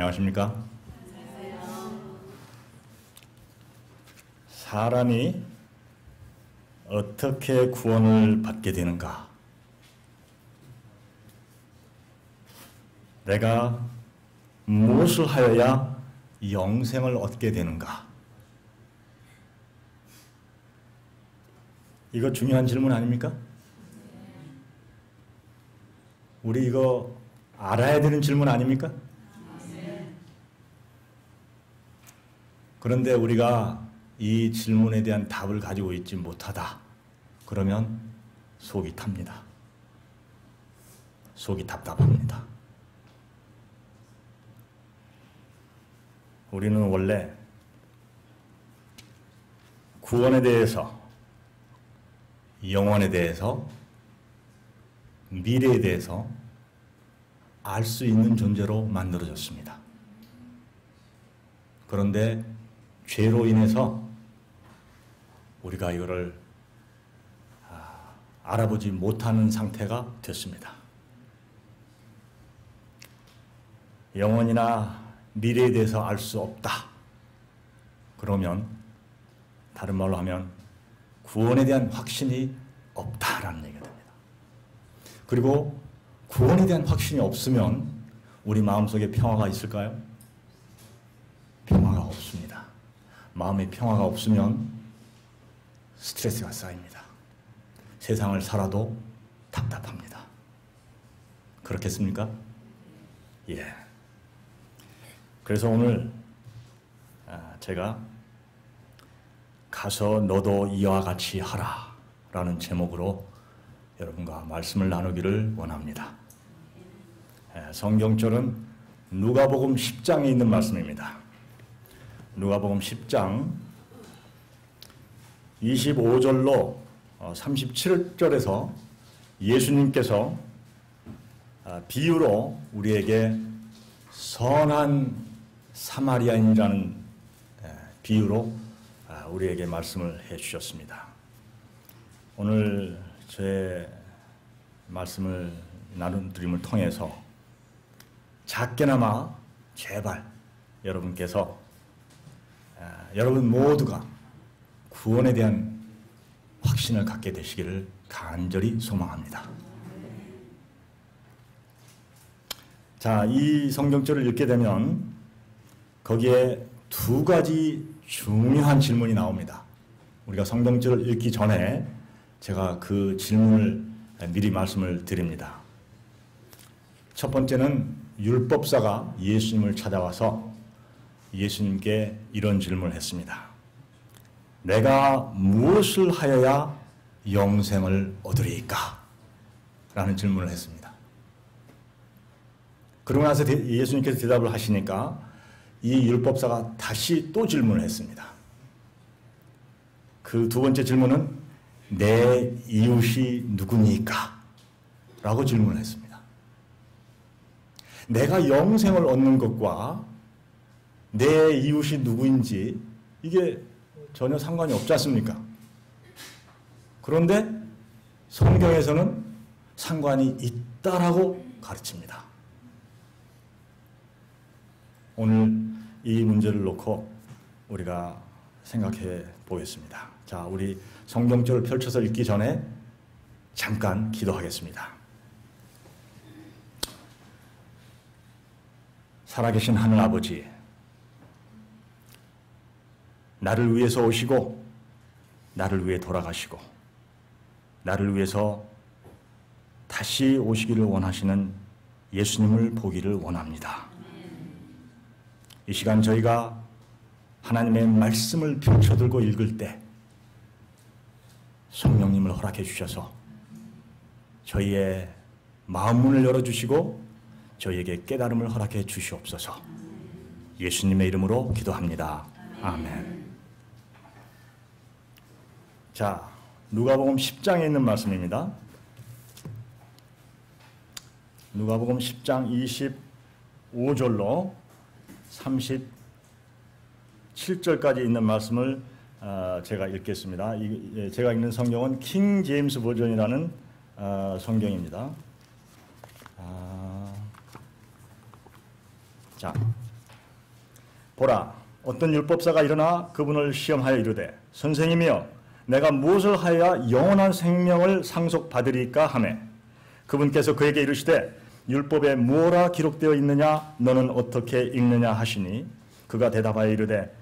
안녕하십니까? 사람이 어떻게 구원을 받게 되는가? 내가 무엇을 하여야 영생을 얻게 되는가? 이거 중요한 질문 아닙니까? 우리 이거 알아야 되는 질문 아닙니까? 그런데 우리가 이 질문에 대한 답을 가지고 있지 못하다. 그러면 속이 탑니다. 속이 답답합니다. 우리는 원래 구원에 대해서, 영원에 대해서, 미래에 대해서 알 수 있는 존재로 만들어졌습니다. 그런데 죄로 인해서 우리가 이거를 알아보지 못하는 상태가 됐습니다. 영원이나 미래에 대해서 알 수 없다. 그러면 다른 말로 하면 구원에 대한 확신이 없다라는 얘기가 됩니다. 그리고 구원에 대한 확신이 없으면 우리 마음속에 평화가 있을까요? 평화가 없습니다. 마음에 평화가 없으면 스트레스가 쌓입니다. 세상을 살아도 답답합니다. 그렇겠습니까? 예. 그래서 오늘 제가 가서 너도 이와 같이 하라 라는 제목으로 여러분과 말씀을 나누기를 원합니다. 성경절은 누가복음 10장에 있는 말씀입니다. 누가복음 10장 25절로 37절에서 예수님께서 비유로 우리에게 선한 사마리아인이라는 비유로 우리에게 말씀을 해 주셨습니다. 오늘 제 말씀을 나눔드림을 통해서 작게나마 제발 여러분께서 여러분 모두가 구원에 대한 확신을 갖게 되시기를 간절히 소망합니다. 자, 이 성경절을 읽게 되면 거기에 두 가지 중요한 질문이 나옵니다. 우리가 성경절을 읽기 전에 제가 그 질문을 미리 말씀을 드립니다. 첫 번째는 율법사가 예수님을 찾아와서 예수님께 이런 질문을 했습니다. 내가 무엇을 하여야 영생을 얻으리이까? 라는 질문을 했습니다. 그러고 나서 예수님께서 대답을 하시니까 이 율법사가 다시 또 질문을 했습니다. 그 두 번째 질문은 내 이웃이 누구니까? 라고 질문을 했습니다. 내가 영생을 얻는 것과 내 이웃이 누구인지 이게 전혀 상관이 없지 않습니까? 그런데 성경에서는 상관이 있다라고 가르칩니다. 오늘 이 문제를 놓고 우리가 생각해 보겠습니다. 자, 우리 성경절을 펼쳐서 읽기 전에 잠깐 기도하겠습니다. 살아계신 하늘 아버지, 나를 위해서 오시고 나를 위해 돌아가시고 나를 위해서 다시 오시기를 원하시는 예수님을 보기를 원합니다. 이 시간 저희가 하나님의 말씀을 펼쳐들고 읽을 때 성령님을 허락해 주셔서 저희의 마음 문을 열어주시고 저희에게 깨달음을 허락해 주시옵소서. 예수님의 이름으로 기도합니다. 아멘. 자, 누가복음 10장에 있는 말씀입니다. 누가복음 10장 25절로 37절까지 있는 말씀을 제가 읽겠습니다. 제가 읽는 성경은 킹 제임스 버전이라는 성경입니다. 자, 보라, 어떤 율법사가 일어나 그분을 시험하여 이르되 선생님이여, 내가 무엇을 하여야 영원한 생명을 상속받으리까 하매 그분께서 그에게 이르시되 율법에 무엇라 기록되어 있느냐 너는 어떻게 읽느냐 하시니 그가 대답하여 이르되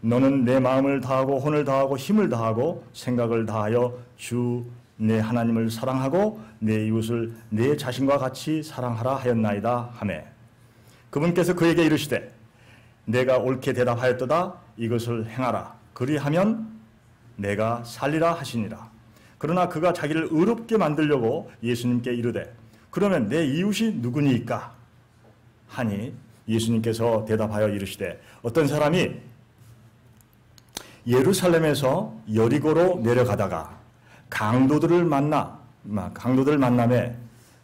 너는 내 마음을 다하고 혼을 다하고 힘을 다하고 생각을 다하여 주 내 하나님을 사랑하고 내 이웃을 내 자신과 같이 사랑하라 하였나이다 하매 그분께서 그에게 이르시되 내가 옳게 대답하였도다. 이것을 행하라. 그리하면 내가 살리라 하시니라. 그러나 그가 자기를 의롭게 만들려고 예수님께 이르되 그러면 내 이웃이 누구니까 하니 예수님께서 대답하여 이르시되 어떤 사람이 예루살렘에서 여리고로 내려가다가 강도들을 만나매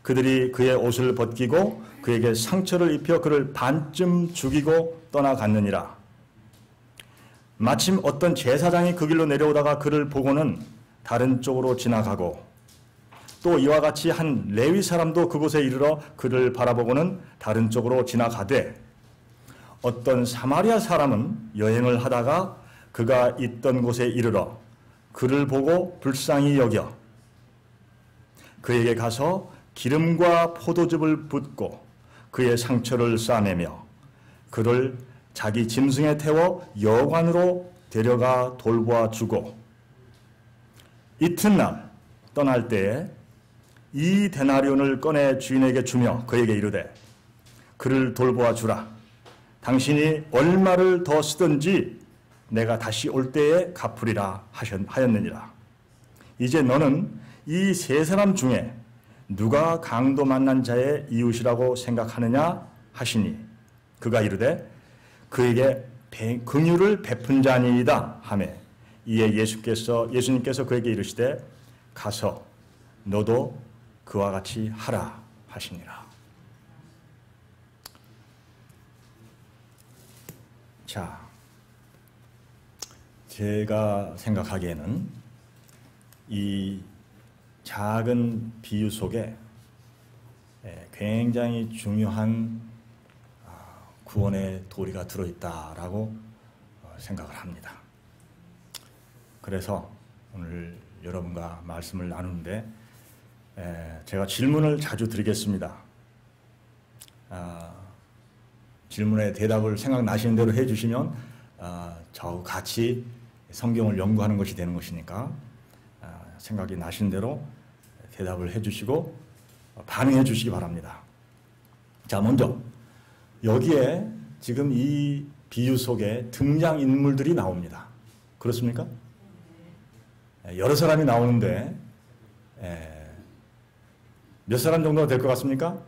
그들이 그의 옷을 벗기고 그에게 상처를 입혀 그를 반쯤 죽이고 떠나갔느니라. 마침 어떤 제사장이 그 길로 내려오다가 그를 보고는 다른 쪽으로 지나가고 또 이와 같이 한 레위 사람도 그곳에 이르러 그를 바라보고는 다른 쪽으로 지나가되 어떤 사마리아 사람은 여행을 하다가 그가 있던 곳에 이르러 그를 보고 불쌍히 여겨 그에게 가서 기름과 포도즙을 붓고 그의 상처를 싸매며 그를 자기 짐승에 태워 여관으로 데려가 돌보아 주고 이튿날 떠날 때에 이 데나리온을 꺼내 주인에게 주며 그에게 이르되 그를 돌보아 주라. 당신이 얼마를 더 쓰든지 내가 다시 올 때에 갚으리라 하였느니라. 이제 너는 이 세 사람 중에 누가 강도 만난 자의 이웃이라고 생각하느냐 하시니 그가 이르되 그에게 긍휼을 베푼 자니이다 하매 이에 예수님께서 그에게 이르시되 가서 너도 그와 같이 하라 하시니라. 자, 제가 생각하기에는 이 작은 비유 속에 굉장히 중요한 구원의 도리가 들어있다라고 생각을 합니다. 그래서 오늘 여러분과 말씀을 나누는데 제가 질문을 자주 드리겠습니다. 질문에 대답을 생각나시는 대로 해주시면 저하고 같이 성경을 연구하는 것이 되는 것이니까 생각이 나시는 대로 대답을 해주시고 반응해 주시기 바랍니다. 자, 먼저 여기에 지금 이 비유 속에 등장인물들이 나옵니다. 그렇습니까? 여러 사람이 나오는데 몇 사람 정도가 될 것 같습니까?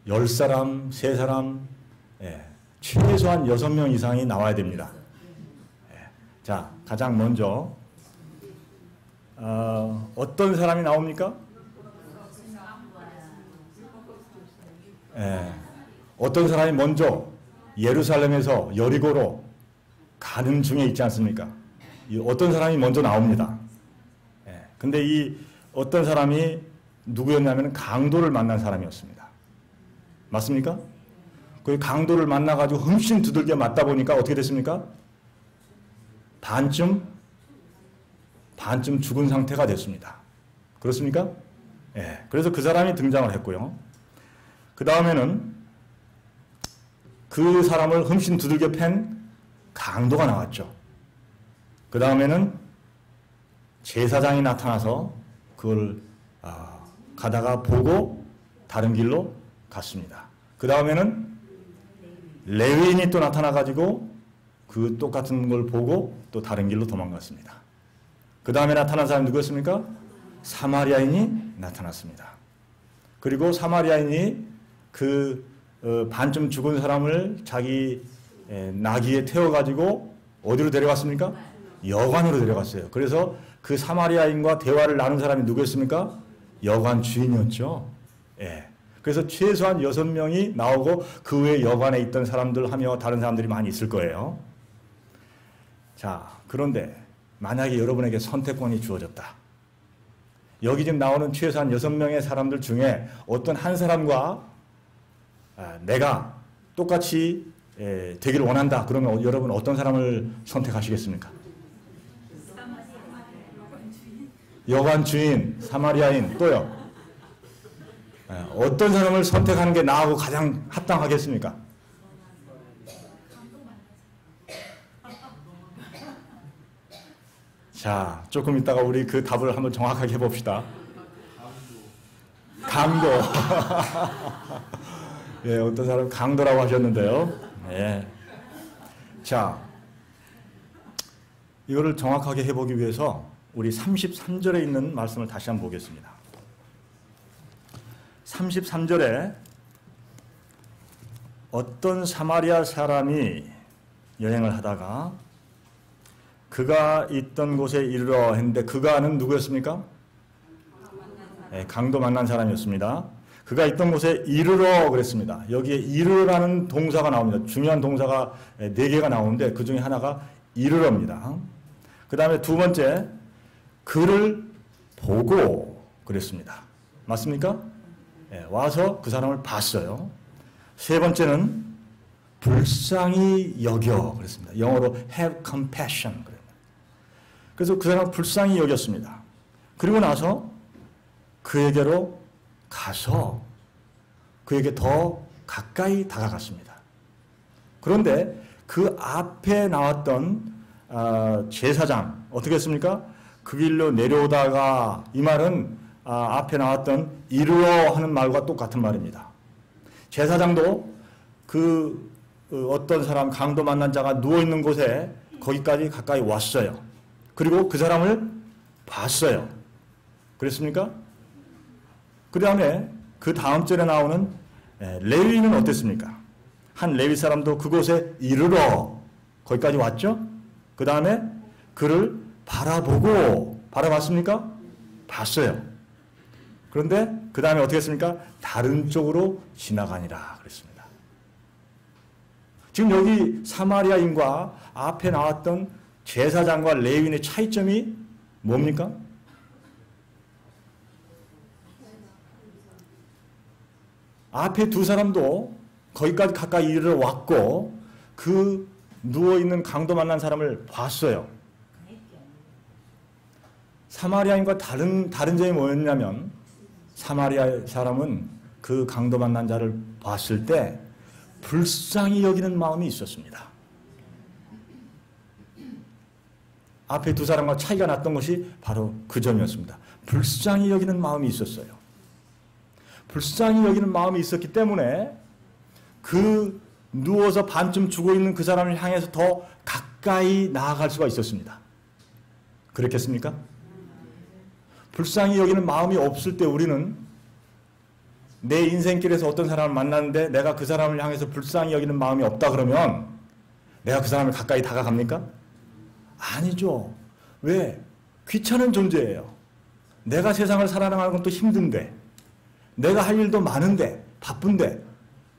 10사람, 3사람, 최소한 6명 이상이 나와야 됩니다. 자, 가장 먼저 어떤 사람이 나옵니까? 어떤 사람이 먼저 예루살렘에서 여리고로 가는 중에 있지 않습니까? 어떤 사람이 먼저 나옵니다. 근데 이 어떤 사람이 누구였냐면 강도를 만난 사람이었습니다. 맞습니까? 그 강도를 만나가지고 흠씬 두들겨 맞다 보니까 어떻게 됐습니까? 반쯤 죽은 상태가 됐습니다. 그렇습니까? 그래서 그 사람이 등장을 했고요. 그 다음에는 그 사람을 흠씬 두들겨 팬 강도가 나왔죠. 그 다음에는 제사장이 나타나서 그걸 가다가 보고 다른 길로 갔습니다. 그 다음에는 레위인이 또 나타나가지고 그 똑같은 걸 보고 또 다른 길로 도망갔습니다. 그 다음에 나타난 사람이 누구였습니까? 사마리아인이 나타났습니다. 그리고 사마리아인이 그 반쯤 죽은 사람을 자기 나귀에 태워가지고 어디로 데려갔습니까? 여관으로 데려갔어요. 그래서 그 사마리아인과 대화를 나눈 사람이 누구였습니까? 여관 주인이었죠. 그래서 최소한 6명이 나오고 그 외에 여관에 있던 사람들 하며 다른 사람들이 많이 있을 거예요. 자, 그런데 만약에 여러분에게 선택권이 주어졌다. 여기 지금 나오는 최소한 6명의 사람들 중에 어떤 한 사람과 내가 똑같이 되기를 원한다. 그러면 여러분 어떤 사람을 선택하시겠습니까? 여관 주인, 사마리아인, 또요. 어떤 사람을 선택하는 게 나하고 가장 합당하겠습니까? 자, 조금 있다가 우리 그 답을 한번 정확하게 해봅시다. 강도. 어떤 사람 강도라고 하셨는데요. 자, 이거를 정확하게 해보기 위해서 우리 33절에 있는 말씀을 다시 한번 보겠습니다. 33절에 어떤 사마리아 사람이 여행을 하다가 그가 있던 곳에 이르러 했는데 그가는 누구였습니까? 강도 만난 사람이었습니다. 그가 있던 곳에 이르러 그랬습니다. 여기에 이르라는 동사가 나옵니다. 중요한 동사가 4개가 나오는데 그 중에 하나가 이르러입니다. 그 다음에 두 번째, 그를 보고 그랬습니다. 맞습니까? 와서 그 사람을 봤어요. 세 번째는 불쌍히 여겨 그랬습니다. 영어로 have compassion. 그래서 그 사람을 불쌍히 여겼습니다. 그리고 나서 그에게로 가서 그에게 더 가까이 다가갔습니다. 그런데 그 앞에 나왔던 제사장 어떻게 했습니까? 그 길로 내려오다가 이 말은 앞에 나왔던 이르러 하는 말과 똑같은 말입니다. 제사장도 그 어떤 사람 강도 만난 자가 누워있는 곳에 거기까지 가까이 왔어요. 그리고 그 사람을 봤어요. 그랬습니까? 그 다음에 그 다음 절에 나오는 레위인은 어땠습니까? 한 레위 사람도 그곳에 이르러 거기까지 왔죠? 그 다음에 그를 바라봤습니까? 봤어요. 그런데 그 다음에 어떻게 했습니까? 다른 쪽으로 지나가니라 그랬습니다. 지금 여기 사마리아인과 앞에 나왔던 제사장과 레위인의 차이점이 뭡니까? 앞에 두 사람도 거기까지 가까이 이르러 왔고 그 누워있는 강도 만난 사람을 봤어요. 사마리아인과 다른 점이 뭐였냐면 사마리아 사람은 그 강도 만난 자를 봤을 때 불쌍히 여기는 마음이 있었습니다. 앞에 두 사람과 차이가 났던 것이 바로 그 점이었습니다. 불쌍히 여기는 마음이 있었어요. 불쌍히 여기는 마음이 있었기 때문에 그 누워서 반쯤 죽어있는 그 사람을 향해서 더 가까이 나아갈 수가 있었습니다. 그렇겠습니까? 불쌍히 여기는 마음이 없을 때 우리는 내 인생길에서 어떤 사람을 만났는데 내가 그 사람을 향해서 불쌍히 여기는 마음이 없다 그러면 내가 그 사람을 가까이 다가갑니까? 아니죠. 왜? 귀찮은 존재예요. 내가 세상을 살아나가는 건 또 힘든데 내가 할 일도 많은데 바쁜데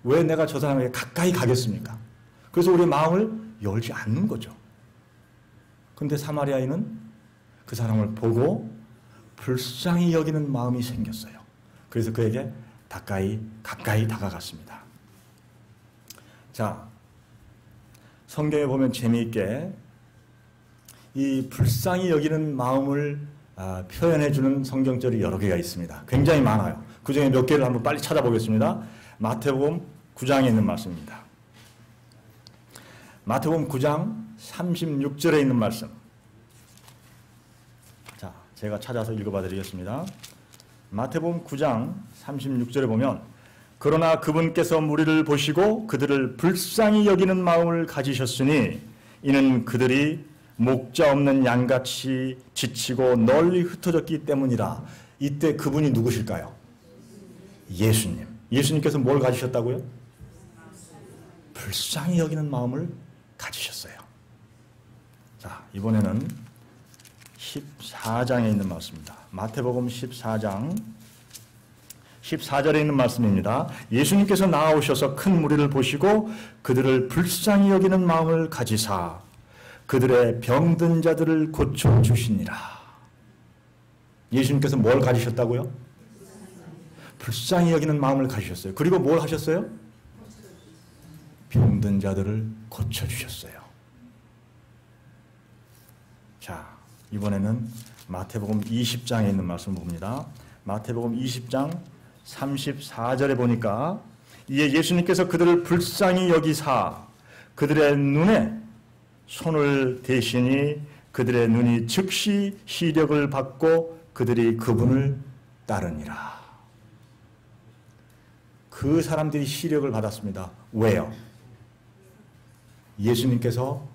왜 내가 저 사람에게 가까이 가겠습니까? 그래서 우리의 마음을 열지 않는 거죠. 근데 사마리아인은 그 사람을 보고 불쌍히 여기는 마음이 생겼어요. 그래서 그에게 가까이 다가갔습니다. 자, 성경에 보면 재미있게 이 불쌍히 여기는 마음을 표현해주는 성경절이 여러 개가 있습니다. 굉장히 많아요. 그 중에 몇 개를 한번 빨리 찾아보겠습니다. 마태복음 9장에 있는 말씀입니다. 마태복음 9장 36절에 있는 말씀. 자, 제가 찾아서 읽어봐 드리겠습니다. 마태복음 9장 36절에 보면 그러나 그분께서 무리를 보시고 그들을 불쌍히 여기는 마음을 가지셨으니 이는 그들이 목자 없는 양같이 지치고 널리 흩어졌기 때문이라. 이때 그분이 누구실까요? 예수님. 예수님께서 뭘 가지셨다고요? 불쌍히 여기는 마음을 가지셨어요. 자, 이번에는 14장에 있는 말씀입니다. 마태복음 14장 14절에 있는 말씀입니다. 예수님께서 나아오셔서 큰 무리를 보시고 그들을 불쌍히 여기는 마음을 가지사 그들의 병든 자들을 고쳐주시니라. 예수님께서 뭘 가지셨다고요? 불쌍히 여기는 마음을 가지셨어요. 그리고 뭘 하셨어요? 병든 자들을 고쳐주셨어요. 자, 이번에는 마태복음 20장에 있는 말씀 봅니다. 마태복음 20장 34절에 보니까 이에 예수님께서 그들을 불쌍히 여기사 그들의 눈에 손을 대시니 그들의 눈이 즉시 시력을 받고 그들이 그분을 따르니라. 그 사람들이 시력을 받았습니다. 왜요? 예수님께서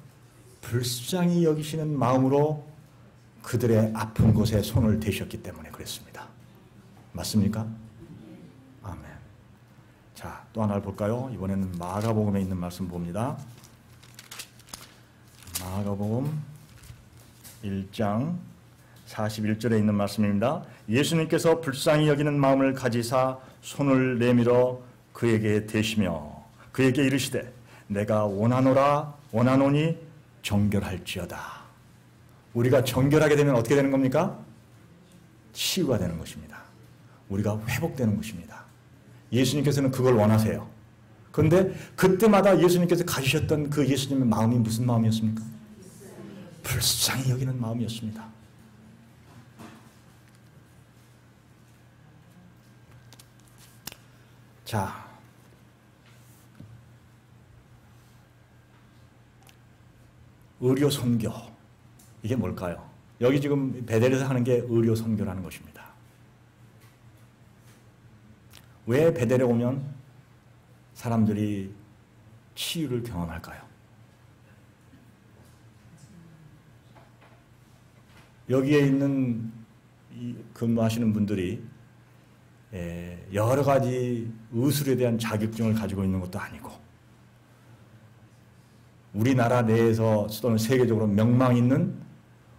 불쌍히 여기시는 마음으로 그들의 아픈 곳에 손을 대셨기 때문에 그랬습니다. 맞습니까? 아멘. 자, 또 하나를 볼까요? 이번에는 마가복음에 있는 말씀 봅니다. 마가복음 1장 41절에 있는 말씀입니다. 예수님께서 불쌍히 여기는 마음을 가지사 손을 내밀어 그에게 대시며 그에게 이르시되 내가 원하노니 정결할지어다. 우리가 정결하게 되면 어떻게 되는 겁니까? 치유가 되는 것입니다. 우리가 회복되는 것입니다. 예수님께서는 그걸 원하세요. 그런데 그때마다 예수님께서 가지셨던 그 예수님의 마음이 무슨 마음이었습니까? 불쌍히 여기는 마음이었습니다. 자, 의료 선교. 이게 뭘까요? 여기 지금 베델에서 하는 게 의료 선교라는 것입니다. 왜 베델에 오면 사람들이 치유를 경험할까요? 여기에 있는 근무하시는 분들이 여러 가지 의술에 대한 자격증을 가지고 있는 것도 아니고 우리나라 내에서 또는 세계적으로 명망 있는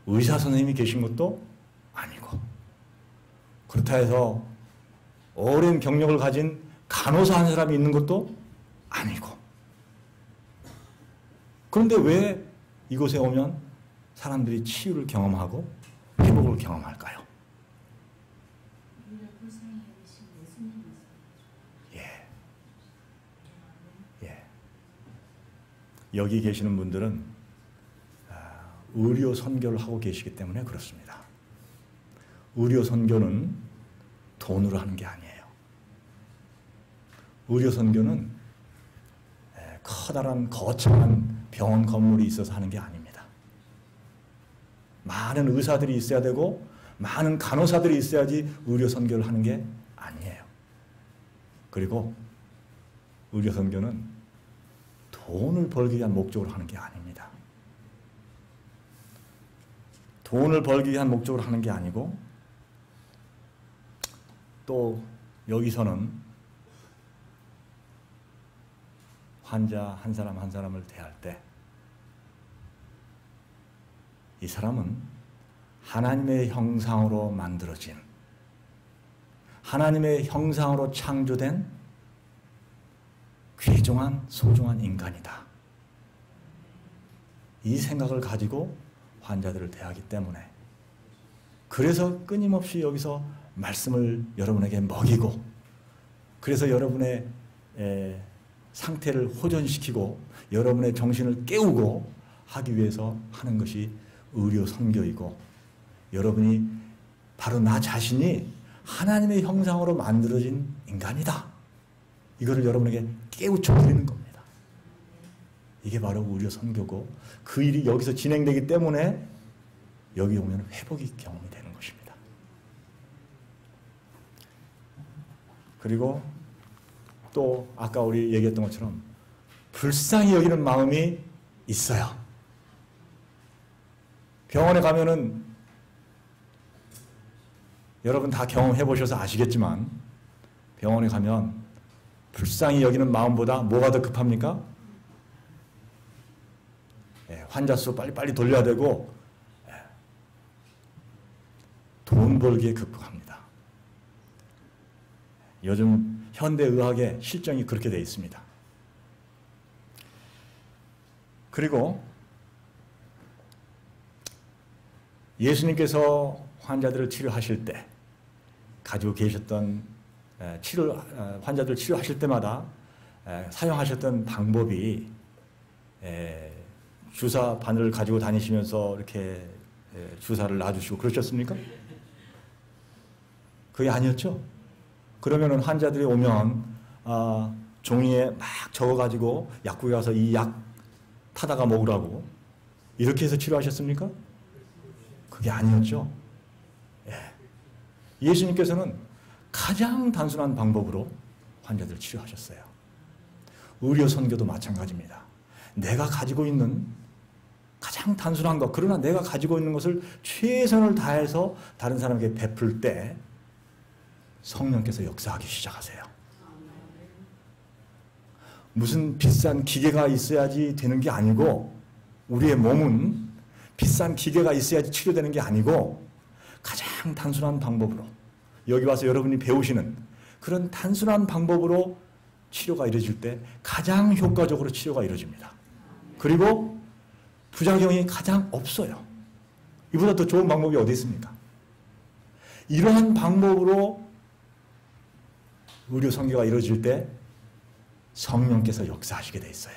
의사 선생님이 계신 것도 아니고 그렇다 해서 오랜 경력을 가진 간호사 한 사람이 있는 것도 아니고 그런데 왜 이곳에 오면 사람들이 치유를 경험하고 회복을 경험할까요? 여기 계시는 분들은 의료 선교를 하고 계시기 때문에 그렇습니다. 의료 선교는 돈으로 하는 게 아니에요. 의료 선교는 커다란 거창한 병원 건물이 있어서 하는 게 아닙니다. 많은 의사들이 있어야 되고 많은 간호사들이 있어야지 의료 선교를 하는 게 아니에요. 그리고 의료 선교는 돈을 벌기 위한 목적으로 하는 게 아닙니다. 돈을 벌기 위한 목적으로 하는 게 아니고 또 여기서는 환자 한 사람 한 사람을 대할 때 이 사람은 하나님의 형상으로 만들어진 하나님의 형상으로 창조된 귀중한 소중한 인간이다. 이 생각을 가지고 환자들을 대하기 때문에, 그래서 끊임없이 여기서 말씀을 여러분에게 먹이고, 그래서 여러분의 상태를 호전시키고 여러분의 정신을 깨우고 하기 위해서 하는 것이 의료 선교이고, 여러분이 바로 나 자신이 하나님의 형상으로 만들어진 인간이다, 이거를 여러분에게 깨우쳐 드리는 겁니다. 이게 바로 의료 선교고, 그 일이 여기서 진행되기 때문에 여기 오면 회복이 경험이 되는 것입니다. 그리고 또 아까 우리 얘기했던 것처럼 불쌍히 여기는 마음이 있어요. 병원에 가면은 여러분 다 경험해 보셔서 아시겠지만, 병원에 가면 불쌍히 여기는 마음보다 뭐가 더 급합니까? 환자 수 빨리빨리 돌려야 되고 돈 벌기에 급급합니다. 요즘 현대의학의 실정이 그렇게 되어 있습니다. 그리고 예수님께서 환자들을 치료하실 때 가지고 계셨던 환자들을 치료하실 때마다 사용하셨던 방법이 주사 바늘을 가지고 다니시면서 이렇게 주사를 놔주시고 그러셨습니까? 그게 아니었죠. 그러면은 환자들이 오면 종이에 막 적어가지고 약국에 가서 이 약 타다가 먹으라고 이렇게 해서 치료하셨습니까? 그게 아니었죠. 예수님께서는 가장 단순한 방법으로 환자들을 치료하셨어요. 의료 선교도 마찬가지입니다. 내가 가지고 있는 가장 단순한 것, 그러나 내가 가지고 있는 것을 최선을 다해서 다른 사람에게 베풀 때 성령께서 역사하기 시작하세요. 무슨 비싼 기계가 있어야지 되는 게 아니고, 우리의 몸은 비싼 기계가 있어야지 치료되는 게 아니고, 가장 단순한 방법으로, 여기 와서 여러분이 배우시는 그런 단순한 방법으로 치료가 이루어질 때 가장 효과적으로 치료가 이루어집니다. 그리고 부작용이 가장 없어요. 이보다 더 좋은 방법이 어디 있습니까? 이러한 방법으로 의료 선교가 이루어질 때 성령께서 역사하시게 돼 있어요.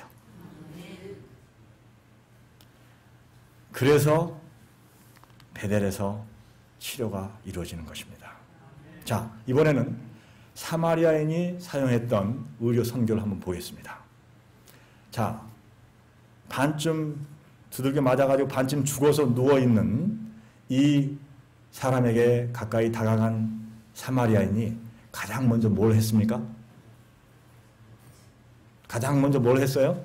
그래서 베델에서 치료가 이루어지는 것입니다. 자, 이번에는 사마리아인이 사용했던 의료 선교를 한번 보겠습니다. 자, 반쯤 두들겨 맞아가지고 반쯤 죽어서 누워있는 이 사람에게 가까이 다가간 사마리아인이 가장 먼저 뭘 했습니까? 가장 먼저 뭘 했어요?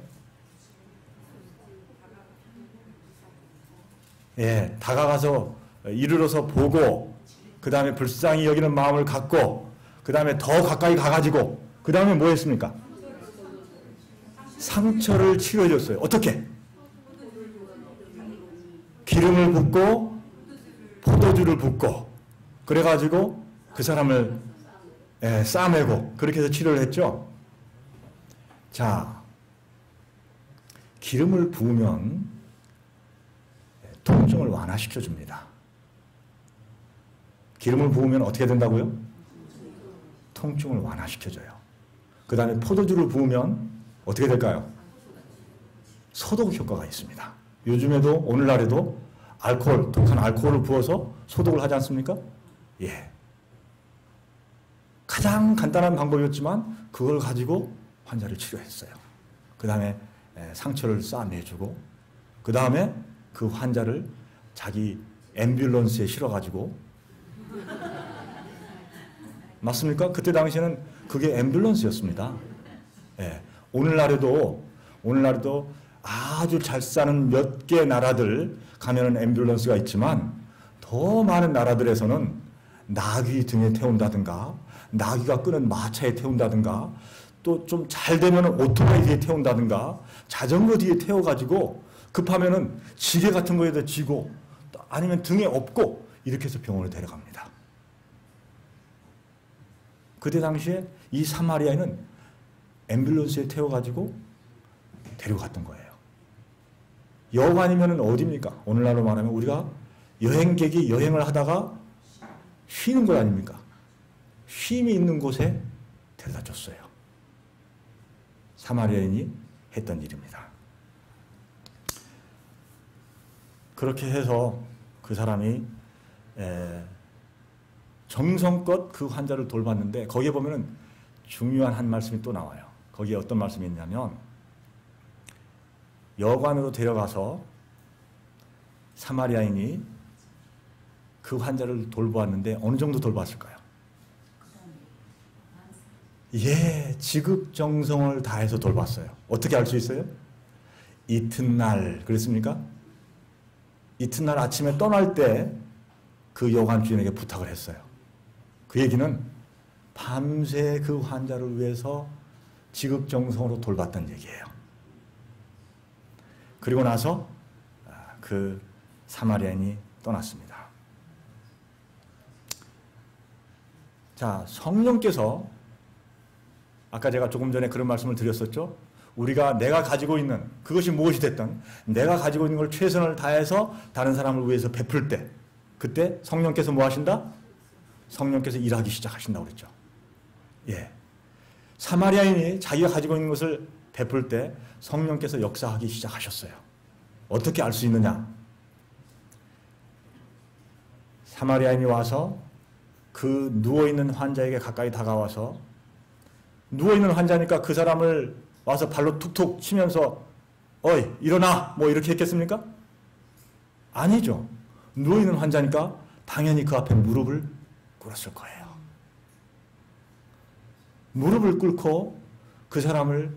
다가가서 이르러서 보고, 그 다음에 불쌍히 여기는 마음을 갖고, 그 다음에 더 가까이 가가지고, 그 다음에 뭐 했습니까? 상처를 치료해줬어요. 어떻게? 기름을 붓고 포도주를 붓고, 그래가지고 그 사람을 싸매고 그렇게 해서 치료를 했죠. 자, 기름을 부으면 통증을 완화시켜줍니다. 기름을 부으면 어떻게 된다고요? 통증을 완화시켜줘요. 그 다음에 포도주를 부으면 어떻게 될까요? 소독 효과가 있습니다. 요즘에도, 오늘날에도 알코올, 독한 알코올을 부어서 소독을 하지 않습니까? 예. 가장 간단한 방법이었지만 그걸 가지고 환자를 치료했어요. 그 다음에 상처를 싸매주고, 그 다음에 그 환자를 자기 앰뷸런스에 실어가지고, 맞습니까? 그때 당시에는 그게 앰뷸런스였습니다. 예. 오늘날에도 아주 잘 사는 몇 개 나라들 가면은 앰뷸런스가 있지만, 더 많은 나라들에서는 나귀 등에 태운다든가, 나귀가 끄는 마차에 태운다든가, 또 좀 잘 되면 오토바이 뒤에 태운다든가, 자전거 뒤에 태워가지고 급하면은 지게 같은 거에다 쥐고, 아니면 등에 업고 이렇게 해서 병원에 데려갑니다. 그때 당시에 이 사마리아인은 앰뷸런스에 태워가지고 데려갔던 거예요. 여관이면 어디입니까? 오늘날로 말하면 우리가 여행객이 여행을 하다가 쉬는 것 아닙니까? 쉼이 있는 곳에 데려다 줬어요. 사마리아인이 했던 일입니다. 그렇게 해서 그 사람이 정성껏 그 환자를 돌봤는데 거기에 보면은 중요한 한 말씀이 또 나와요. 거기에 어떤 말씀이 있냐면 여관으로 데려가서 사마리아인이 그 환자를 돌보았는데 어느 정도 돌봤을까요? 예, 지극정성을 다해서 돌봤어요. 어떻게 알 수 있어요? 이튿날 그랬습니까? 이튿날 아침에 떠날 때 그 여관 주인에게 부탁을 했어요. 그 얘기는 밤새 그 환자를 위해서 지극정성으로 돌봤다는 얘기예요. 그리고 나서 그 사마리아인이 떠났습니다. 자, 성령께서 아까 제가 조금 전에 그런 말씀을 드렸었죠. 우리가 내가 가지고 있는 그것이 무엇이 됐든 내가 가지고 있는 걸 최선을 다해서 다른 사람을 위해서 베풀 때 그때 성령께서 뭐 하신다? 성령께서 일하기 시작하신다고 그랬죠. 예. 사마리아인이 자기가 가지고 있는 것을 베풀 때 성령께서 역사하기 시작하셨어요. 어떻게 알 수 있느냐? 사마리아인이 와서 그 누워있는 환자에게 가까이 다가와서 누워있는 환자니까 그 사람을 와서 발로 툭툭 치면서 어이 일어나 뭐 이렇게 했겠습니까? 아니죠. 누워있는 환자니까 당연히 그 앞에 무릎을 꿇었을 거예요. 무릎을 꿇고 그 사람을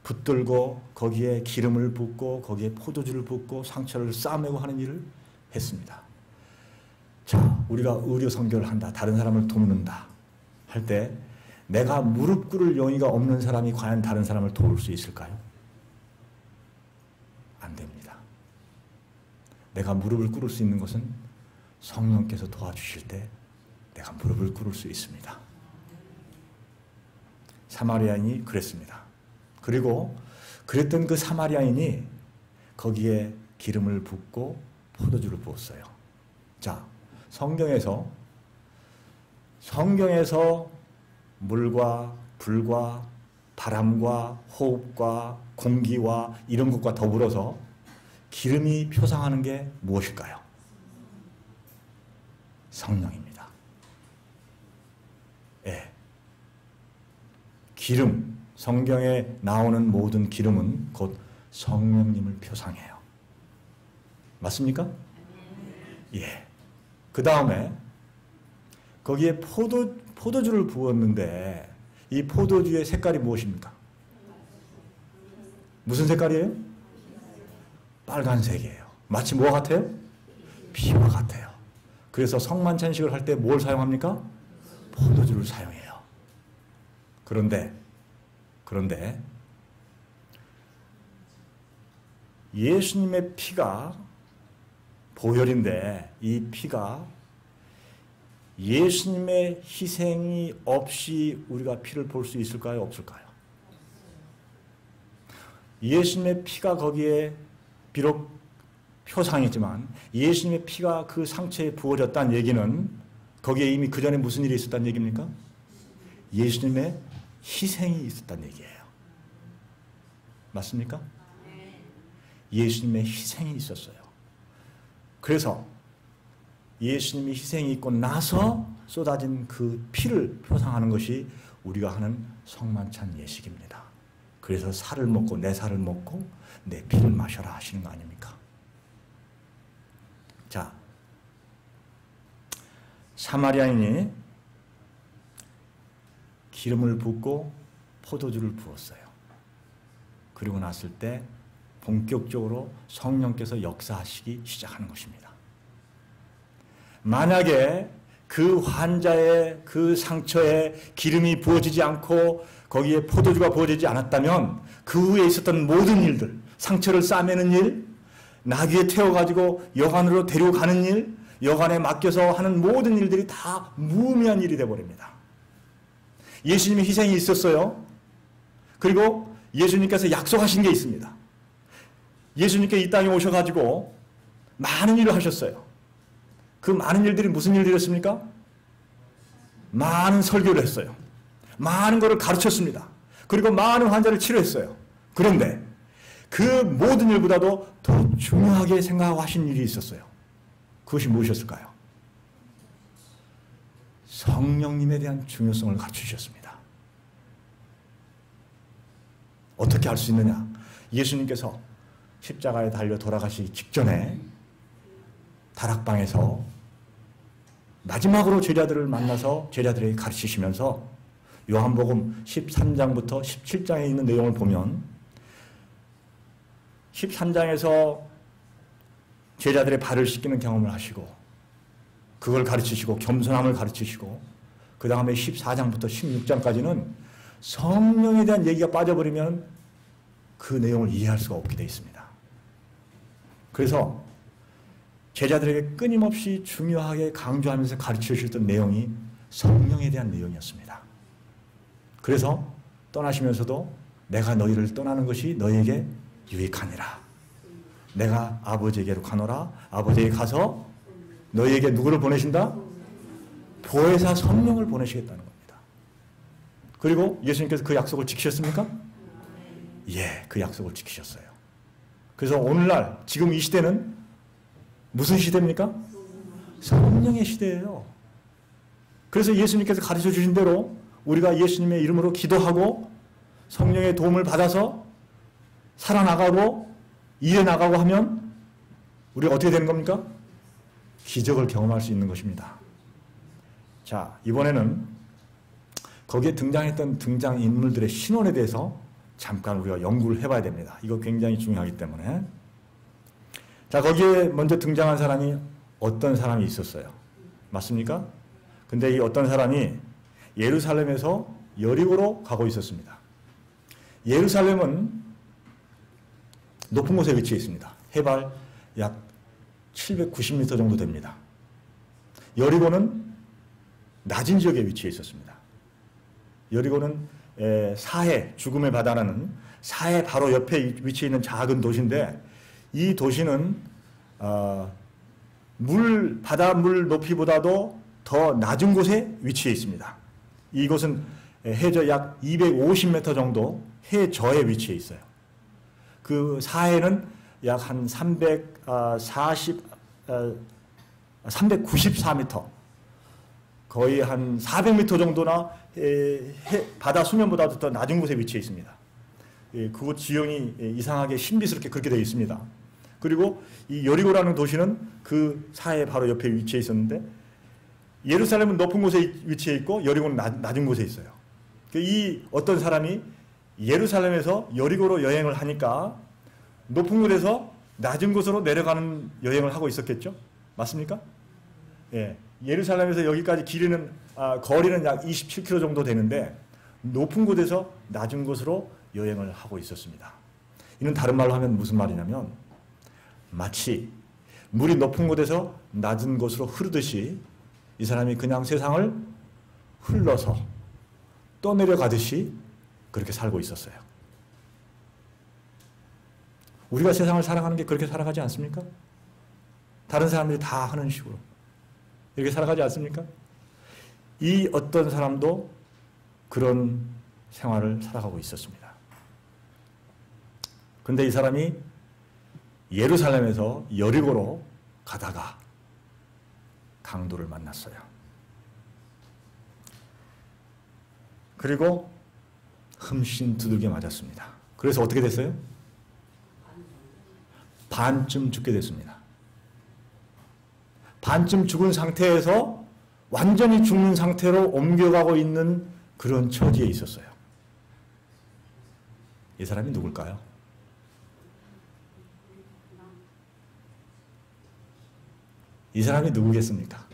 붙들고 거기에 기름을 붓고 거기에 포도주를 붓고 상처를 싸매고 하는 일을 했습니다. 자, 우리가 의료 선교를 한다. 다른 사람을 돕는다. 할 때 내가 무릎 꿇을 용의가 없는 사람이 과연 다른 사람을 도울 수 있을까요? 안 됩니다. 내가 무릎을 꿇을 수 있는 것은 성령께서 도와주실 때 내가 무릎을 꿇을 수 있습니다. 사마리아인이 그랬습니다. 그리고 그랬던 그 사마리아인이 거기에 기름을 붓고 포도주를 부었어요. 자, 성경에서 물과 불과 바람과 호흡과 공기와 이런 것과 더불어서 기름이 표상하는 게 무엇일까요? 성령입니다. 예. 기름, 성경에 나오는 모든 기름은 곧 성령님을 표상해요. 맞습니까? 예. 그 다음에 거기에 포도주를 부었는데 이 포도주의 색깔이 무엇입니까? 무슨 색깔이에요? 빨간색이에요. 마치 뭐와 같아요? 피와 같아요. 그래서 성만찬식을 할 때 뭘 사용합니까? 포도주를 사용해요. 그런데 예수님의 피가 보혈인데 이 피가 예수님의 희생이 없이 우리가 피를 볼 수 있을까요? 없을까요? 예수님의 피가 거기에 비록 표상이지만 예수님의 피가 그 상처에 부어졌다는 얘기는 거기에 이미 그 전에 무슨 일이 있었다는 얘기입니까? 예수님의 희생이 있었다는 얘기예요. 맞습니까? 예수님의 희생이 있었어요. 그래서 예수님이 희생이 있고 나서 쏟아진 그 피를 표상하는 것이 우리가 하는 성만찬 예식입니다. 그래서 살을 먹고 내 살을 먹고 내 피를 마셔라 하시는 거 아닙니까? 자, 사마리아인이 기름을 붓고 포도주를 부었어요. 그리고 났을 때 본격적으로 성령께서 역사하시기 시작하는 것입니다. 만약에 그 환자의 그 상처에 기름이 부어지지 않고 거기에 포도주가 부어지지 않았다면 그 후에 있었던 모든 일들, 상처를 싸매는 일, 나귀에 태워가지고 여관으로 데려가는 일, 여관에 맡겨서 하는 모든 일들이 다 무의미한 일이 되어버립니다. 예수님의 희생이 있었어요. 그리고 예수님께서 약속하신 게 있습니다. 예수님께 이 땅에 오셔가지고 많은 일을 하셨어요. 그 많은 일들이 무슨 일들이었습니까? 많은 설교를 했어요. 많은 것을 가르쳤습니다. 그리고 많은 환자를 치료했어요. 그런데 그 모든 일보다도 더 중요하게 생각하고 하신 일이 있었어요. 그것이 무엇이었을까요? 성령님에 대한 중요성을 가르치셨습니다. 어떻게 할 수 있느냐? 예수님께서 십자가에 달려 돌아가시기 직전에 다락방에서 마지막으로 제자들을 만나서 제자들에게 가르치시면서 요한복음 13장부터 17장에 있는 내용을 보면 13장에서 제자들의 발을 씻기는 경험을 하시고 그걸 가르치시고 겸손함을 가르치시고 그 다음에 14장부터 16장까지는 성령에 대한 얘기가 빠져버리면 그 내용을 이해할 수가 없게 되어 있습니다. 그래서 제자들에게 끊임없이 중요하게 강조하면서 가르쳐 주셨던 내용이 성령에 대한 내용이었습니다. 그래서 떠나시면서도 내가 너희를 떠나는 것이 너희에게 유익하니라. 내가 아버지에게로 가노라. 아버지에게 가서 너희에게 누구를 보내신다? 보혜사 성령을 보내시겠다는 겁니다. 그리고 예수님께서 그 약속을 지키셨습니까? 예, 그 약속을 지키셨어요. 그래서 오늘날 지금 이 시대는 무슨 시대입니까? 성령의 시대예요. 그래서 예수님께서 가르쳐 주신 대로 우리가 예수님의 이름으로 기도하고 성령의 도움을 받아서 살아나가고 일해 나가고 하면 우리가 어떻게 되는 겁니까? 기적을 경험할 수 있는 것입니다. 자, 이번에는 거기에 등장했던 등장인물들의 신원에 대해서 잠깐 우리가 연구를 해봐야 됩니다. 이거 굉장히 중요하기 때문에. 자, 거기에 먼저 등장한 사람이 어떤 사람이 있었어요. 맞습니까? 근데 이 어떤 사람이 예루살렘에서 여리고로 가고 있었습니다. 예루살렘은 높은 곳에 위치해 있습니다. 해발 약 790m 정도 됩니다. 여리고는 낮은 지역에 위치해 있었습니다. 여리고는 사해, 죽음의 바다라는 사해 바로 옆에 위치해 있는 작은 도시인데 이 도시는 바닷물 높이보다도 더 낮은 곳에 위치해 있습니다. 이곳은 해저 약 250m 정도 해저에 위치해 있어요. 그 사해는 약 한 394m, 거의 한 400m 정도나 바다 수면보다도 더 낮은 곳에 위치해 있습니다. 그곳 지형이 이상하게 신비스럽게 그렇게 되어 있습니다. 그리고 이 여리고라는 도시는 그 사해 바로 옆에 위치해 있었는데 예루살렘은 높은 곳에 위치해 있고 여리고는 낮은 곳에 있어요. 이 어떤 사람이 예루살렘에서 여리고로 여행을 하니까 높은 곳에서 낮은 곳으로 내려가는 여행을 하고 있었겠죠? 맞습니까? 예, 예루살렘에서 여기까지 거리는 약 27km 정도 되는데 높은 곳에서 낮은 곳으로 여행을 하고 있었습니다. 이는 다른 말로 하면 무슨 말이냐면 마치 물이 높은 곳에서 낮은 곳으로 흐르듯이 이 사람이 그냥 세상을 흘러서 떠내려가듯이 그렇게 살고 있었어요. 우리가 세상을 살아가는 게 그렇게 살아가지 않습니까? 다른 사람들이 다 하는 식으로 이렇게 살아가지 않습니까? 이 어떤 사람도 그런 생활을 살아가고 있었습니다. 그런데 이 사람이 예루살렘에서 여리고로 가다가 강도를 만났어요. 그리고 흠씬 두들겨 맞았습니다. 그래서 어떻게 됐어요? 반쯤 죽게 됐습니다. 반쯤 죽은 상태에서 완전히 죽는 상태로 옮겨가고 있는 그런 처지에 있었어요. 이 사람이 누굴까요? 이 사람이 누구겠습니까?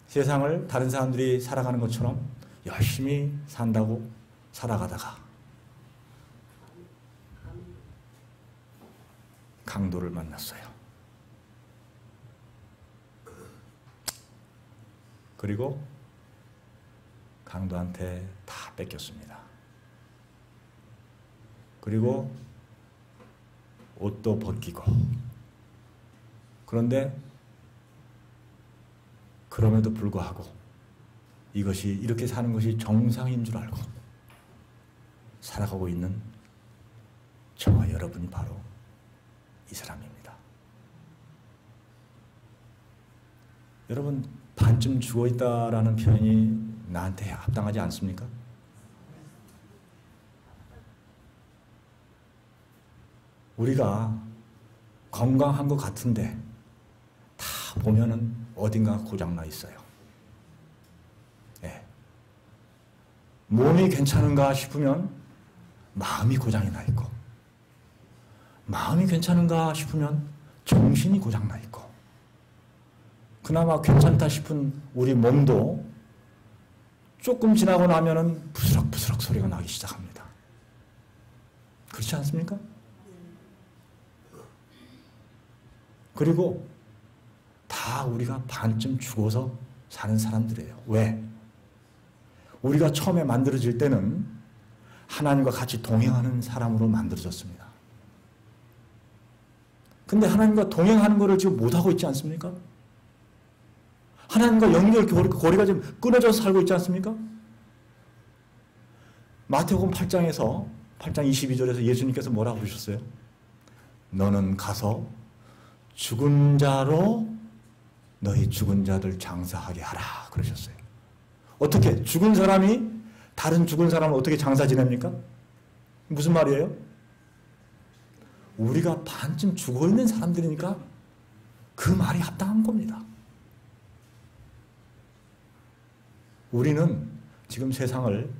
세상을 다른 사람들이 살아가는 것처럼 열심히 산다고 살아가다가 강도를 만났어요. 그리고 강도한테 다 뺏겼습니다. 그리고 옷도 벗기고. 그런데 그럼에도 불구하고 이것이 이렇게 사는 것이 정상인 줄 알고 살아가고 있는 저와 여러분이 바로 이 사람입니다. 여러분, 반쯤 죽어있다라는 표현이 나한테 합당하지 않습니까? 우리가 건강한 것 같은데 다 보면은 어딘가 고장나 있어요. 예. 몸이 괜찮은가 싶으면 마음이 고장이 나 있고, 마음이 괜찮은가 싶으면 정신이 고장나 있고, 그나마 괜찮다 싶은 우리 몸도 조금 지나고 나면은 부스럭부스럭 소리가 나기 시작합니다. 그렇지 않습니까? 그리고 다 우리가 반쯤 죽어서 사는 사람들이에요. 왜? 우리가 처음에 만들어질 때는 하나님과 같이 동행하는 사람으로 만들어졌습니다. 근데 하나님과 동행하는 것을 지금 못하고 있지 않습니까? 하나님과 연결 고리가 지금 끊어져서 살고 있지 않습니까? 마태복음 8장에서 8장 22절에서 예수님께서 뭐라고 그러셨어요? 너는 가서 죽은 자로 너희 죽은 자들 장사하게 하라 그러셨어요. 어떻게? 죽은 사람이 다른 죽은 사람을 어떻게 장사 지냅니까? 무슨 말이에요? 우리가 반쯤 죽어있는 사람들이니까 그 말이 합당한 겁니다. 우리는 지금 세상을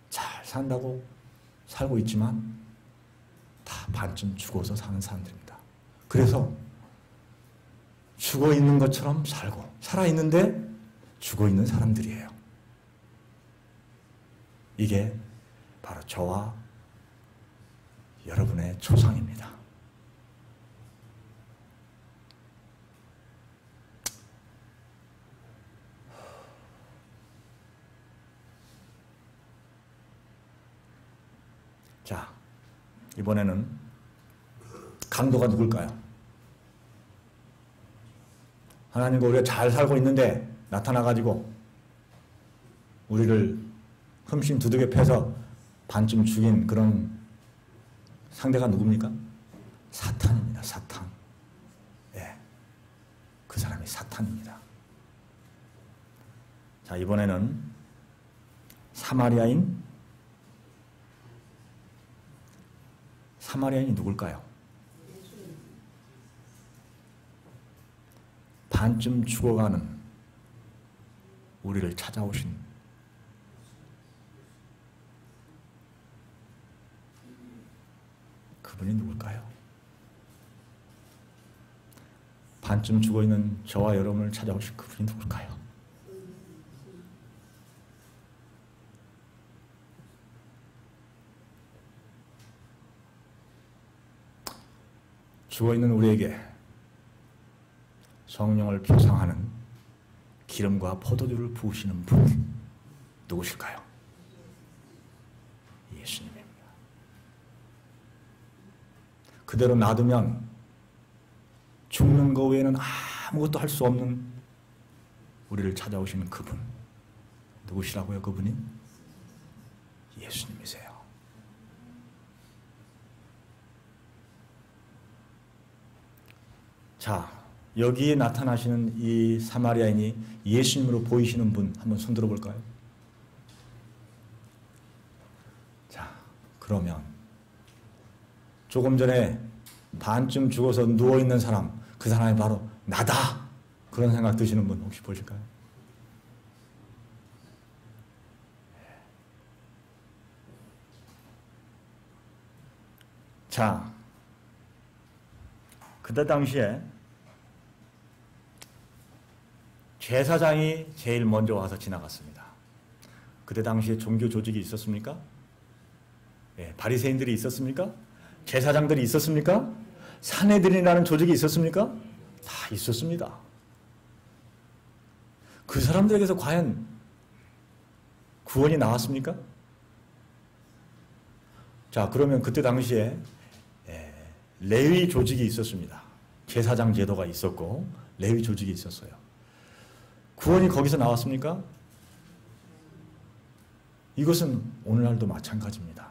잘 산다고 살고 있지만 다 반쯤 죽어서 사는 사람들입니다. 그래서 죽어있는 것처럼 살고 살아있는데 죽어있는 사람들이에요. 이게 바로 저와 여러분의 초상입니다. 자, 이번에는 강도가 누굴까요? 하나님과 우리가 잘 살고 있는데 나타나가지고 우리를 흠씬 두들겨 패서 반쯤 죽인 그런 상대가 누굽니까? 사탄입니다. 사탄. 예, 그 사람이 사탄입니다. 자, 이번에는 사마리아인이 누굴까요? 반쯤 죽어가는 우리를 찾아오신 그분이 누굴까요? 반쯤 죽어있는 저와 여러분을 찾아오신 그분이 누굴까요? 죽어있는 우리에게 성령을 표상하는 기름과 포도주를 부으시는 분 누구실까요? 예수님입니다. 그대로 놔두면 죽는 것 외에는 아무것도 할 수 없는 우리를 찾아오시는 그분 누구시라고요? 그분이 예수님이세요. 자, 여기에 나타나시는 이 사마리아인이 예수님으로 보이시는 분 한번 손들어 볼까요? 자, 그러면 조금 전에 반쯤 죽어서 누워있는 사람, 그 사람이 바로 나다! 그런 생각 드시는 분 혹시 보실까요? 자, 그때 당시에 제사장이 제일 먼저 와서 지나갔습니다. 그때 당시에 종교 조직이 있었습니까? 예, 바리새인들이 있었습니까? 제사장들이 있었습니까? 산헤드린이라는 조직이 있었습니까? 다 있었습니다. 그 사람들에게서 과연 구원이 나왔습니까? 자, 그러면 그때 당시에 레위 조직이 있었습니다. 제사장 제도가 있었고 레위 조직이 있었어요. 구원이 거기서 나왔습니까? 이것은 오늘날도 마찬가지입니다.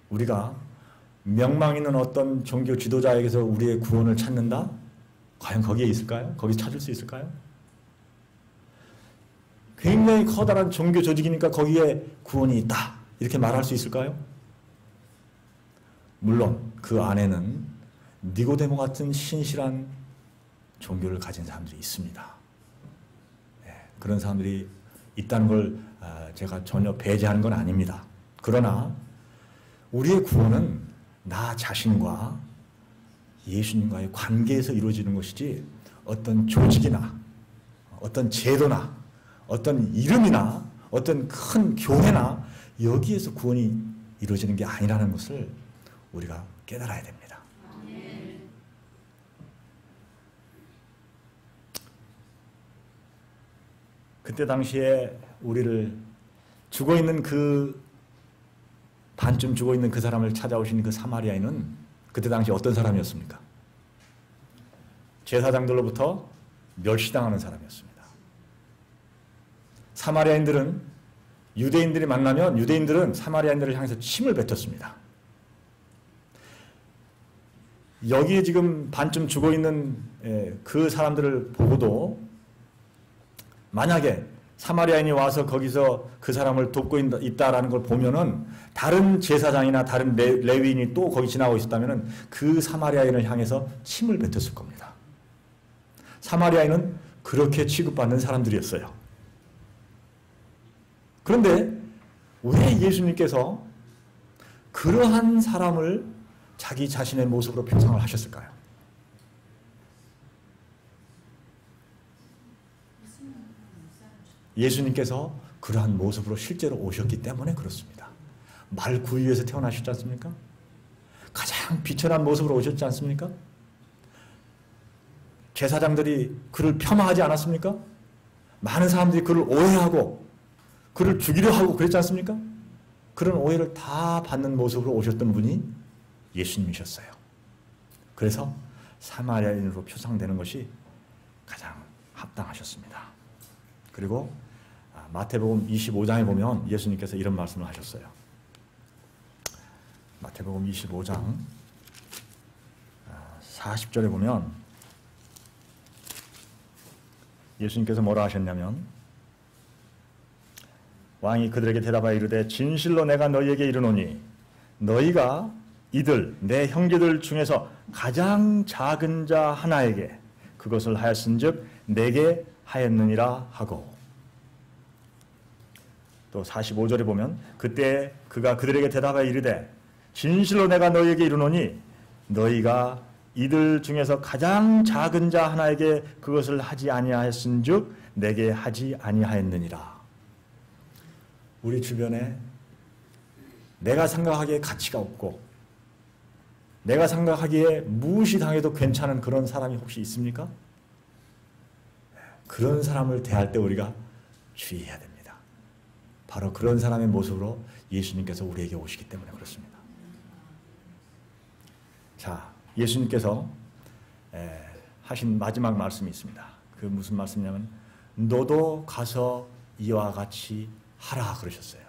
우리가 명망 있는 어떤 종교 지도자에게서 우리의 구원을 찾는다? 과연 거기에 있을까요? 거기 찾을 수 있을까요? 굉장히 커다란 종교 조직이니까 거기에 구원이 있다. 이렇게 말할 수 있을까요? 물론 그 안에는 니고데모 같은 신실한 종교를 가진 사람들이 있습니다. 그런 사람들이 있다는 걸 제가 전혀 배제하는 건 아닙니다. 그러나 우리의 구원은 나 자신과 예수님과의 관계에서 이루어지는 것이지 어떤 조직이나 어떤 제도나 어떤 이름이나 어떤 큰 교회나 여기에서 구원이 이루어지는 게 아니라는 것을 우리가 깨달아야 됩니다. 그때 당시에 우리를 죽어있는 반쯤 죽어있는 그 사람을 찾아오신 그 사마리아인은 그때 당시 어떤 사람이었습니까? 제사장들로부터 멸시당하는 사람이었습니다. 사마리아인들은 유대인들이 만나면 유대인들은 사마리아인들을 향해서 침을 뱉었습니다. 여기에 지금 반쯤 죽어있는 그 사람들을 보고도 만약에 사마리아인이 와서 거기서 그 사람을 돕고 있다라는 걸 보면은 다른 제사장이나 다른 레위인이 또 거기 지나고 있었다면은 그 사마리아인을 향해서 침을 뱉었을 겁니다. 사마리아인은 그렇게 취급받는 사람들이었어요. 그런데 왜 예수님께서 그러한 사람을 자기 자신의 모습으로 표상을 하셨을까요? 예수님께서 그러한 모습으로 실제로 오셨기 때문에 그렇습니다. 말구 위에서 태어나셨지 않습니까? 가장 비천한 모습으로 오셨지 않습니까? 제사장들이 그를 폄하하지 않았습니까? 많은 사람들이 그를 오해하고 그를 죽이려 하고 그랬지 않습니까? 그런 오해를 다 받는 모습으로 오셨던 분이 예수님이셨어요. 그래서 사마리아인으로 표상되는 것이 가장 합당하셨습니다. 그리고 마태복음 25장에 보면 예수님께서 이런 말씀을 하셨어요. 마태복음 25장 40절에 보면 예수님께서 뭐라 하셨냐면 왕이 그들에게 대답하여 이르되 진실로 내가 너희에게 이르노니 너희가 이들 내 형제들 중에서 가장 작은 자 하나에게 그것을 하였은즉 내게 하였느니라 하고 또 45절에 보면 그때 그가 그들에게 대답하여 이르되 진실로 내가 너희에게 이르노니 너희가 이들 중에서 가장 작은 자 하나에게 그것을 하지 아니하였은즉 내게 하지 아니하였느니라. 우리 주변에 내가 생각하기에 가치가 없고 내가 생각하기에 무시당해도 괜찮은 그런 사람이 혹시 있습니까? 그런 사람을 대할 때 우리가 주의해야 됩니다. 바로 그런 사람의 모습으로 예수님께서 우리에게 오시기 때문에 그렇습니다. 자, 예수님께서 하신 마지막 말씀이 있습니다. 그 무슨 말씀이냐면 너도 가서 이와 같이 하라 그러셨어요.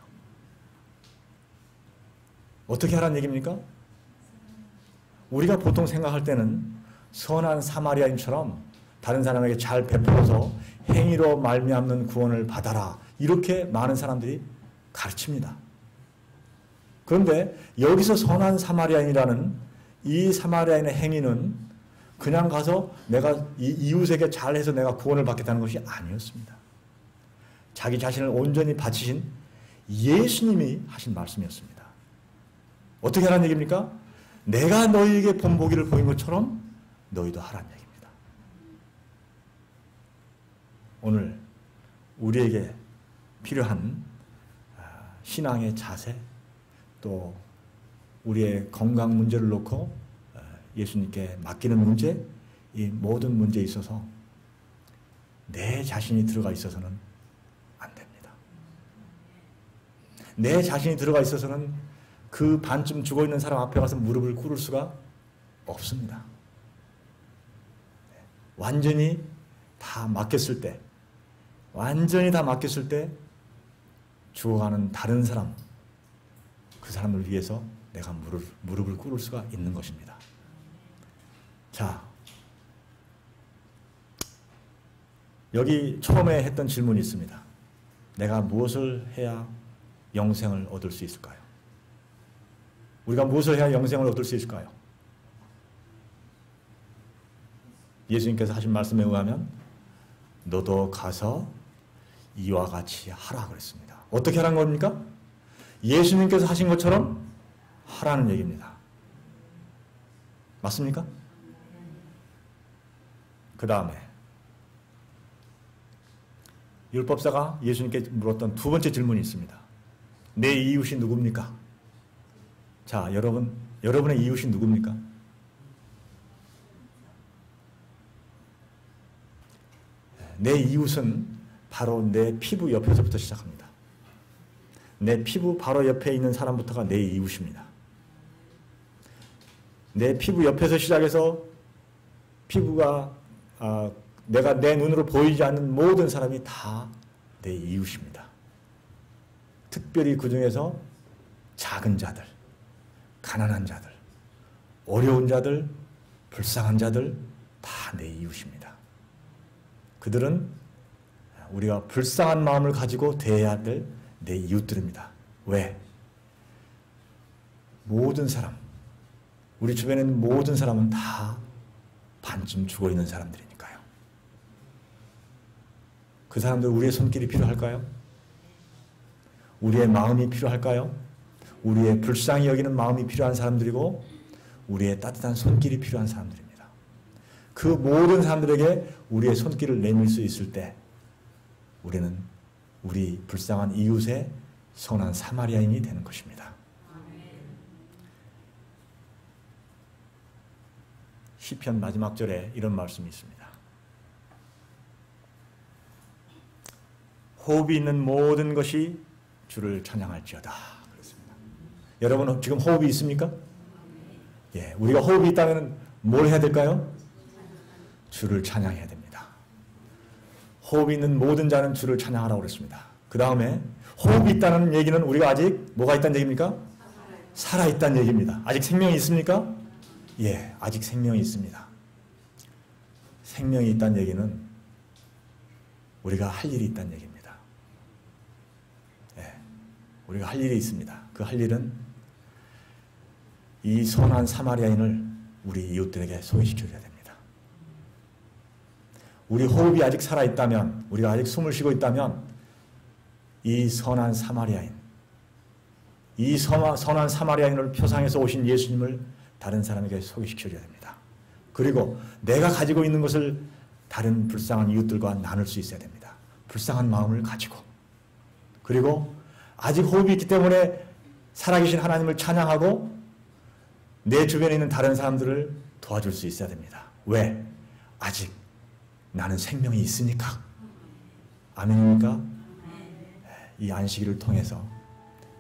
어떻게 하라는 얘기입니까? 우리가 보통 생각할 때는 선한 사마리아인처럼 다른 사람에게 잘 베풀어서 행위로 말미암는 구원을 받아라 이렇게 많은 사람들이 가르칩니다. 그런데 여기서 선한 사마리아인이라는 이 사마리아인의 행위는 그냥 가서 내가 이웃에게 잘해서 내가 구원을 받겠다는 것이 아니었습니다. 자기 자신을 온전히 바치신 예수님이 하신 말씀이었습니다. 어떻게 하라는 얘기입니까? 내가 너희에게 본보기를 보인 것처럼 너희도 하라는 얘기입니다. 오늘 우리에게 필요한 신앙의 자세 또 우리의 건강 문제를 놓고 예수님께 맡기는 문제 이 모든 문제에 있어서 내 자신이 들어가 있어서는 안 됩니다. 내 자신이 들어가 있어서는 그 반쯤 죽어있는 사람 앞에 가서 무릎을 꿇을 수가 없습니다. 완전히 다 맡겼을 때, 완전히 다 맡겼을 때 죽어가는 다른 사람, 그 사람을 위해서 내가 무릎을 꿇을 수가 있는 것입니다. 자, 여기 처음에 했던 질문이 있습니다. 내가 무엇을 해야 영생을 얻을 수 있을까요? 우리가 무엇을 해야 영생을 얻을 수 있을까요? 예수님께서 하신 말씀에 의하면 너도 가서 이와 같이 하라 그랬습니다. 어떻게 하라는 겁니까? 예수님께서 하신 것처럼 하라는 얘기입니다. 맞습니까? 그 다음에 율법사가 예수님께 물었던 두 번째 질문이 있습니다. 내 이웃이 누굽니까? 자, 여러분의 이웃이 누굽니까? 내 이웃은 바로 내 피부 옆에서부터 시작합니다. 내 피부 바로 옆에 있는 사람부터가 내 이웃입니다. 내 피부 옆에서 시작해서 피부가 내가 내 눈으로 보이지 않는 모든 사람이 다 내 이웃입니다. 특별히 그 중에서 작은 자들, 가난한 자들, 어려운 자들, 불쌍한 자들 다 내 이웃입니다. 그들은 우리가 불쌍한 마음을 가지고 대해야 될 내 이웃들입니다. 왜? 모든 사람, 우리 주변에 있는 모든 사람은 다 반쯤 죽어있는 사람들이니까요. 그 사람들 우리의 손길이 필요할까요? 우리의 마음이 필요할까요? 우리의 불쌍히 여기는 마음이 필요한 사람들이고 우리의 따뜻한 손길이 필요한 사람들입니다. 그 모든 사람들에게 우리의 손길을 내밀 수 있을 때 우리는 우리 불쌍한 이웃의 선한 사마리아인이 되는 것입니다. 시편 마지막 절에 이런 말씀이 있습니다. 호흡이 있는 모든 것이 주를 찬양할지어다. 그렇습니다. 여러분 지금 호흡이 있습니까? 예, 우리가 호흡이 있다면 뭘 해야 될까요? 주를 찬양해야 됩니다. 호흡이 있는 모든 자는 주를 찬양하라고 그랬습니다. 그 다음에 호흡이 있다는 얘기는 우리가 아직 뭐가 있다는 얘기입니까? 살아있다는 얘기입니다. 아직 생명이 있습니까? 예, 아직 생명이 있습니다. 생명이 있다는 얘기는 우리가 할 일이 있다는 얘기입니다. 예, 우리가 할 일이 있습니다. 그 할 일은 이 선한 사마리아인을 우리 이웃들에게 소개시켜줘야 됩니다. 우리 호흡이 아직 살아있다면, 우리가 아직 숨을 쉬고 있다면 이 선한 사마리아인, 이 선한 사마리아인을 표상해서 오신 예수님을 다른 사람에게 소개시켜줘야 됩니다. 그리고 내가 가지고 있는 것을 다른 불쌍한 이웃들과 나눌 수 있어야 됩니다. 불쌍한 마음을 가지고. 그리고 아직 호흡이 있기 때문에 살아계신 하나님을 찬양하고 내 주변에 있는 다른 사람들을 도와줄 수 있어야 됩니다. 왜? 아직 나는 생명이 있으니까. 아멘입니까? 이 안식일을 통해서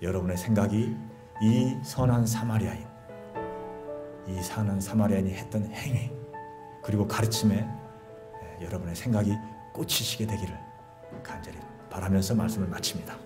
여러분의 생각이 이 선한 사마리아인, 이 선한 사마리아인이 했던 행위 그리고 가르침에 여러분의 생각이 꽂히시게 되기를 간절히 바라면서 말씀을 마칩니다.